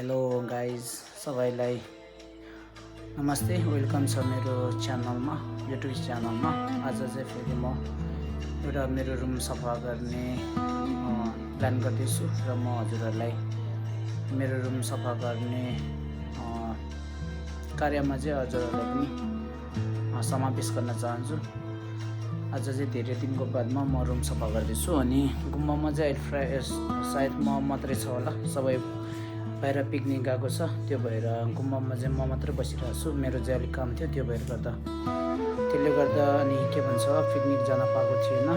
Hello guys, सबैलाई नमस्ते, welcome छ मेरो च्यानलमा, युट्युब च्यानलमा। आज चाहिँ फेरि म एउटा मेरो रुम सफा गर्ने प्लान गर्दैछु र म हजुरहरूलाई मेरो रुम सफा गर्ने कार्यमा चाहिँ हजुरहरूलाई पनि समावेश गर्न चाहन्छु। आज चाहिँ धेरै दिनको बादमा म रुम सफा गर्दैछु अनि गुम्बामा चाहिँ सायद म मात्रै छ होला, सबै बाहिर पिकनिक गएको छ। त्यो भएर गुम्बामा चाहिँ म मात्रै बसिरहेको छु। मेरो चाहिँ अलिक काम थियो, त्यो भएर त्यसले गर्दा अनि के भन्छ पिकनिक जान पाएको थिएन।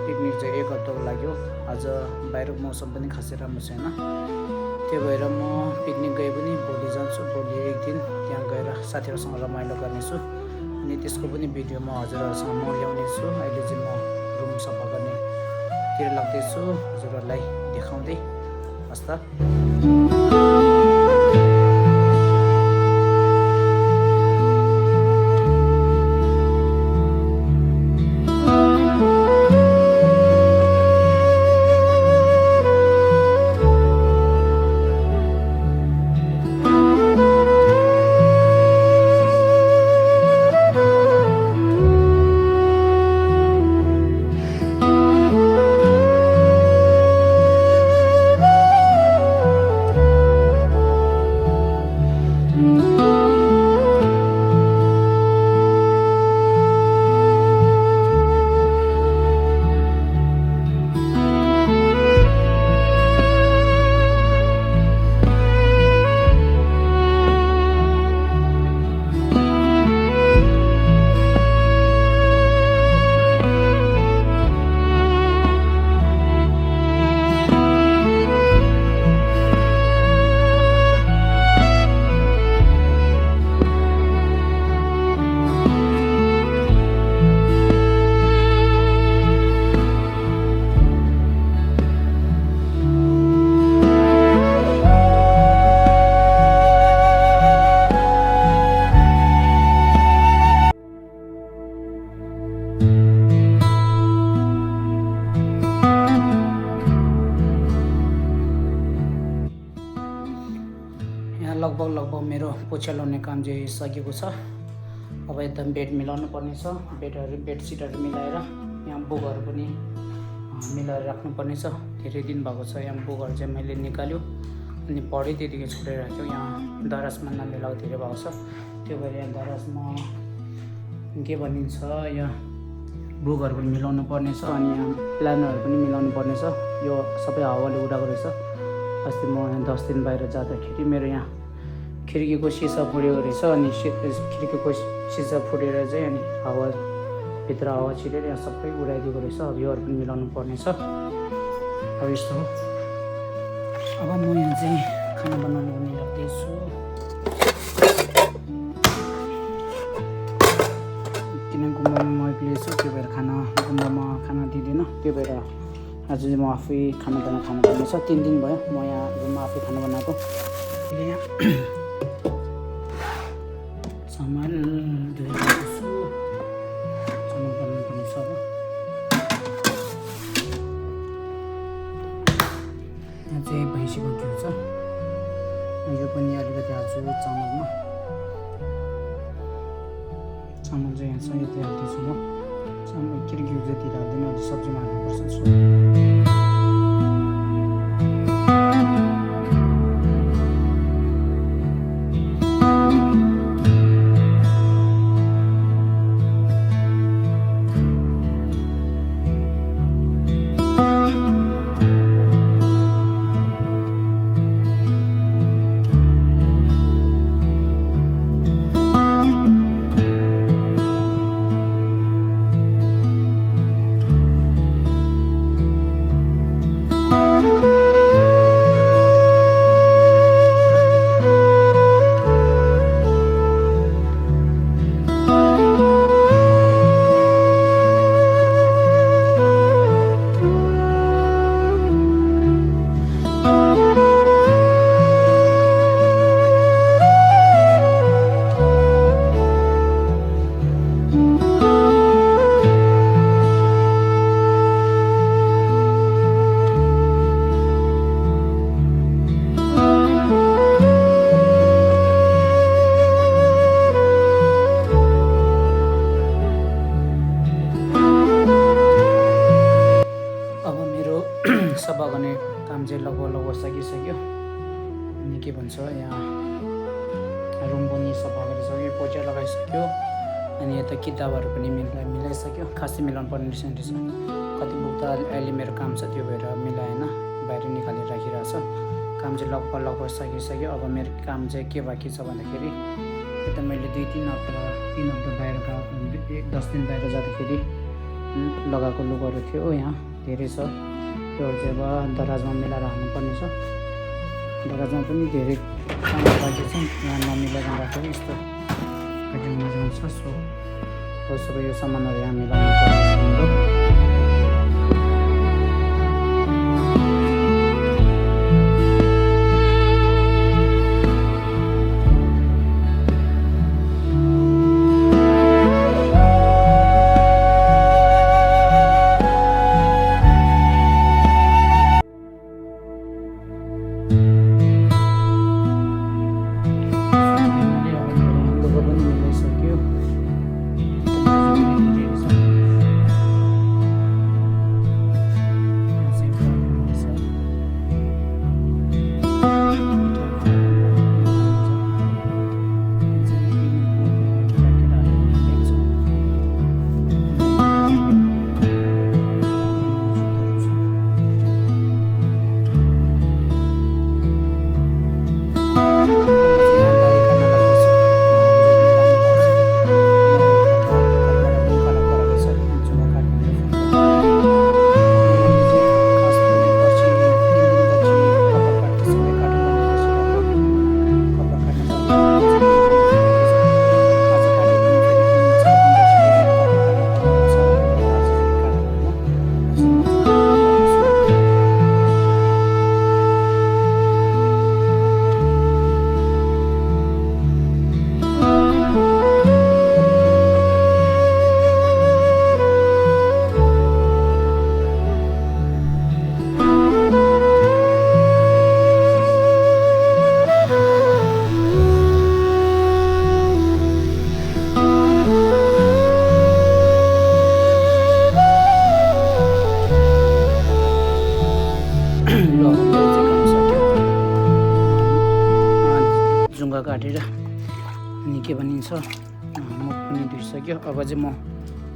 पिकनिक चाहिँ 1 हप्ताको लाग्यो। आज बाहिर मौसम पनि खासै राम्रो छैन, त्यो भएर म पिकनिक गए पनि भोलि जान्छु। भोलि एक दिन त्यहाँ गएर साथीहरूसँग रमाइलो गर्नेछु अनि त्यसको पनि भिडियो म हजुरहरूसँग म ल्याउनेछु। अहिले चाहिँ म रुम सफा गर्नेतिर लाग्दैछु, हजुरहरूलाई देखाउँदै। हस् त। लगभग मेरो पोछा लाउने काम चाहिँ सकेको छ। अब एकदम बेड मिलाउनु पर्ने छ। बेडसिटहरू मिलाएर यहाँ बुकहरू पनि मिलाएर राख्नुपर्ने छ। धेरै दिन भएको छ, यहाँ बुकहरू चाहिँ मैले निकाल्यो अनि पढै त्यतिकै छोडेर राख्यो। यहाँ दराजमा नमिलाएको धेरै भएको छ, त्यो भएर यहाँ दराजमा के भनिन्छ, यहाँ बुकहरू पनि मिलाउनु पर्ने छ अनि यहाँ प्लानरहरू पनि मिलाउनु पर्ने छ। यो सबै हावाले उडाएको रहेछ। अस्ति म यहाँ 10 दिन बाहिर जाँदाखेरि मेरो यहाँ खिड्कीको सिसा फुटेको रहेछ अनि खिड्कीको सिसा फुटेर चाहिँ अनि भित्र हावा छिरेर यहाँ सबै उडाइदिएको रहेछ। अब योहरू पनि मिलाउनु पर्ने छ। अब यस्तो हो। अब म यहाँ चाहिँ खाना बनाउनु पनि लाग्दैछु। किन गुम्बामा म एक्लै छु, त्यो भएर गुम्बामा खाना दिँदैन। त्यो भएर आज चाहिँ म आफै खाना खानुपर्ने छ। 3 दिन भयो म यहाँ रुममा आफै खाना बनाएको। यहाँ सामान धोइरहेको छु, सामान बनाउनु पर्ने छ। अब यहाँ चाहिँ भैँसीको घिउ छ, यो पनि अलिकति हाल्छु चामल चाहिँ यहाँ छ, यति हाल्दैछु म। चामल के घिउ जति हाल्दैन, अलिक सब्जीमा हाल्नुपर्छ। के भन्छ यहाँ रुम पनि सफा गरिसक्यो, पोचा लगाइसक्यो। अनि यता किताबहरू पनि मिलाइसक्यो। खासै मिलाउनु पर्ने रहेछ। कति बुक त अहिले मेरो काम छ, त्यो भएर मिलाएन, बाहिर निकालेर राखिरहेछ। काम चाहिँ लगभग सकिसक्यो। अब मेरो काम चाहिँ के बाँकी छ भन्दाखेरि यता मैले 3 हप्ता बाहिर गएको, 10 दिन बाहिर जाँदाखेरि लगाएको लुगाहरू थियो, यहाँ धेरै छ। त्योहरू चाहिँ अब दराजमा मिलाएर हाल्नुपर्ने छ। दराजमा पनि धेरै काम बाँकी छ, यहाँ नमिलाएर राखेको यस्तो मजा छ। सबै यो सामानहरू यहाँ मिलाउनु पर्छ। जुङ्गा काटेर अनि के भनिन्छ मुख पनि धुइसक्यो। अब चाहिँ म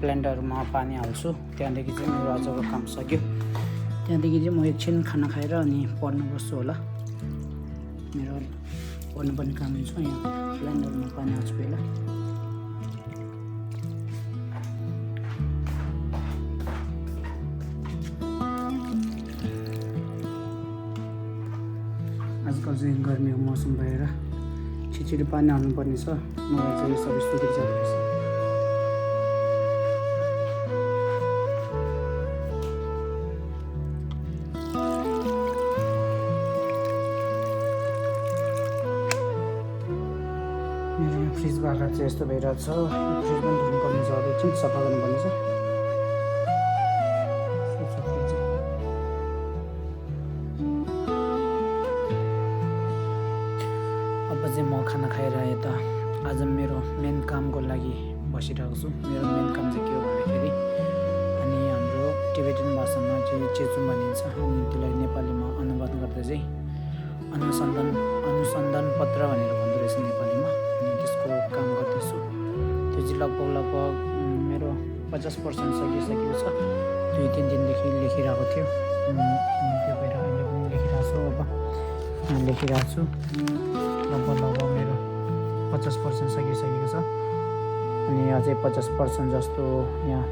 ब्लेन्डरमा पानी हाल्छु, त्यहाँदेखि चाहिँ मेरो आजको काम सक्यो। त्यहाँदेखि चाहिँ म एकछिन खाना खाएर अनि पढ्नु बस्छु होला। मेरो पढ्नुपर्ने काम छ। यहाँ ब्लेन्डरमा पानी हाल्छु पहिला। आजकल चाहिँ गर्मीको मौसम भएर छिटो पानी हाल्नुपर्ने छ, नभए चाहिँ सबै सुकेर जाँदो रहेछ। मेरो यहाँ फ्रिज बाख्रा चाहिँ यस्तो भइरहेको छ। फ्रिज पनि धुनुपर्ने छ, एकछिन सफा गर्नुपर्ने छ। म खाना खाएर यता आज मेरो मेन कामको लागि बसिरहेको छु। मेरो मेन काम चाहिँ के हो भन्दाखेरि अनि हाम्रो टिबेटन भाषामा चाहिँ चेचुङ भनिन्छ, अनि त्यसलाई नेपालीमा अनुवाद गर्दा चाहिँ अनुसन्धान पत्र भनेर भन्दो रहेछ नेपालीमा। अनि त्यसको काम गर्दैछु। त्यो चाहिँ लगभग मेरो 50% सकिसकेको छ। 2-3 दिनदेखि लेखिरहेको थियो। त्यो भएर अहिले पनि लेखिरहेको छु। अब लेखिरहेको छु। लगभग मेरो 50% सकिसकेको छ। अनि अझै 50% जस्तो यहाँ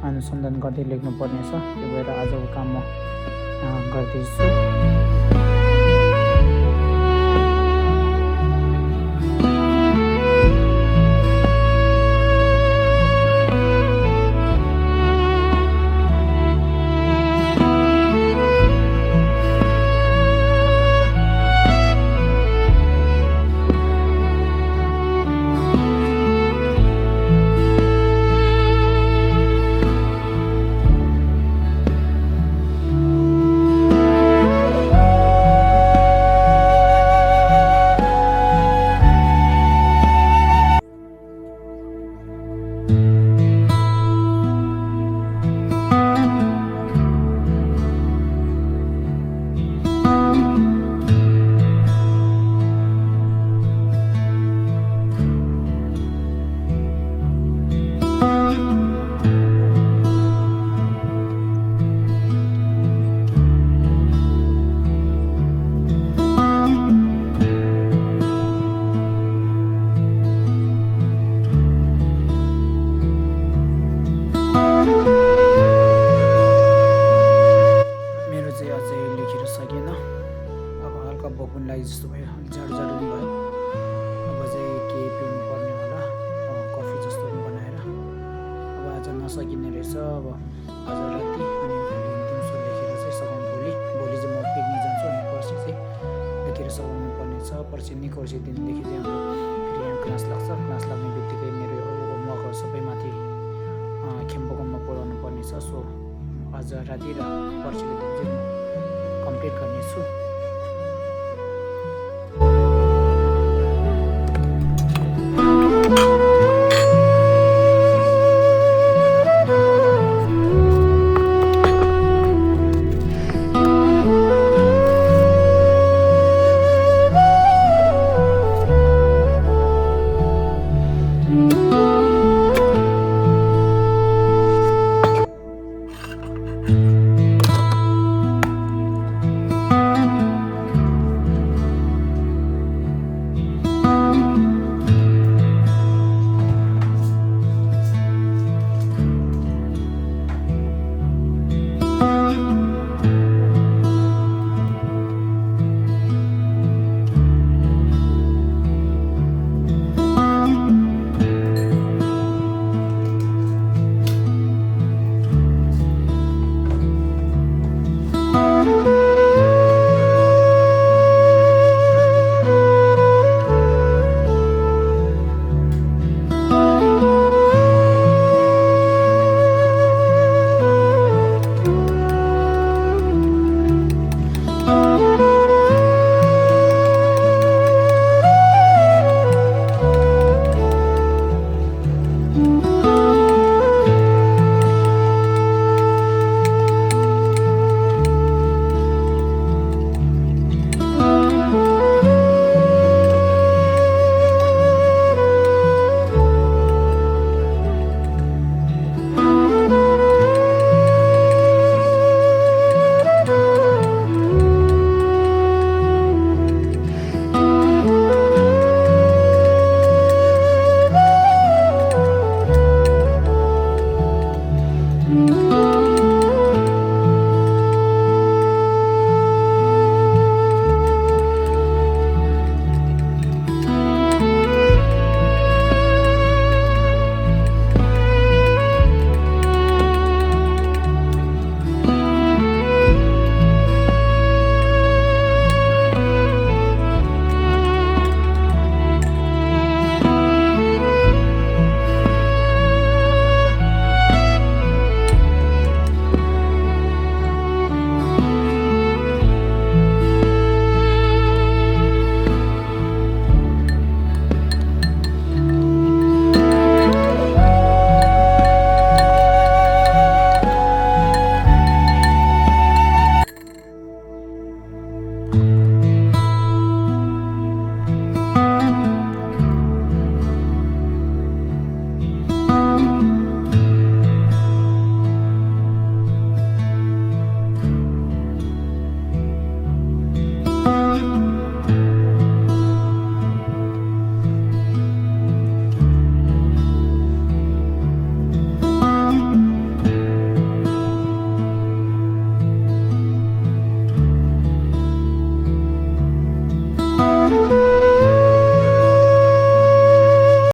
अनुसन्धान गर्दै लेख्नुपर्ने छ। त्यो भएर आजको काम म गर्दैछु। नसकिने रहेछ अब आज राति अनि भोलि दिउँसो लेखेर चाहिँ सघाउनु भोलि चाहिँ म पिकनिक जान्छु अनि पर्सि चाहिँ लेखेर सघाउनु पर्नेछ। पर्सि निकोर्सि दिनदेखि चाहिँ हाम्रो फेरि यहाँ क्लास लाग्छ। क्लास लाग्ने बित्तिकै मेरो होमवर्कहरू सबै माथि खेम्बोकममा पुऱ्याउनु पर्नेछ। सो आज राति र पर्सिको दिन चाहिँ म कम्प्लिट गर्नेछु।